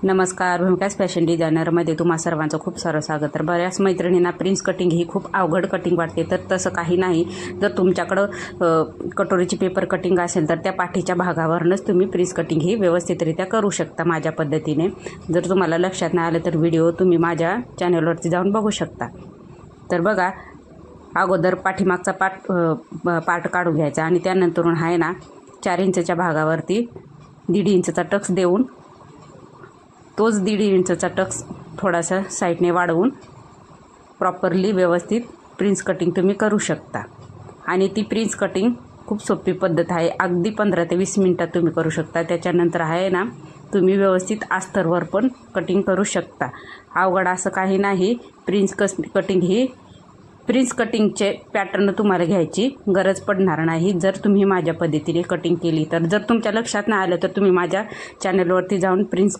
नमस्कार, भूमिकास फॅशन डिझायनरमध्ये तुम्हा सर्वांचं खूप सारं स्वागत. तर बऱ्याच मैत्रिणींना प्रिन्स कटिंग ही खूप अवघड कटिंग वाटते, तर तसं काही नाही. जर तुमच्याकडं कटोरीची पेपर कटिंग असेल तर त्या पाठीच्या भागावरूनच तुम्ही प्रिन्स कटिंग ही व्यवस्थितरित्या करू शकता माझ्या पद्धतीने. जर तुम्हाला लक्षात नाही आलं तर व्हिडिओ तुम्ही माझ्या चॅनलवरती जाऊन बघू शकता. तर बघा, अगोदर पाठीमागचा पार्ट काढून घ्यायचा आणि त्यानंतरून आहे ना 4 इंचच्या भागावरती 1.5 इंचचा टक्स देऊन तोच 1.5 इंचचा टक्स थोडासा साईडने वाढवून प्रॉपरली व्यवस्थित प्रिन्स कटिंग तुम्ही करू शकता. आणि ती प्रिन्स कटिंग खूप सोपी पद्धत आहे. अगदी 15 ते 20 मिनटात तुम्ही करू शकता. त्याच्यानंतर आहे ना तुम्ही व्यवस्थित अस्तरवर पण कटिंग करू शकता. अवघड असं काही नाही. प्रिन्स कटिंगचे पॅटर्न तुम्हाला घ्यायची गरज पडणार नाही जर तुम्ही माझ्या पद्धतीने कटिंग केली तर. जर तुमच्या लक्षात नाही आलं तर तुम्ही माझ्या चॅनलवरती जाऊन प्रिन्स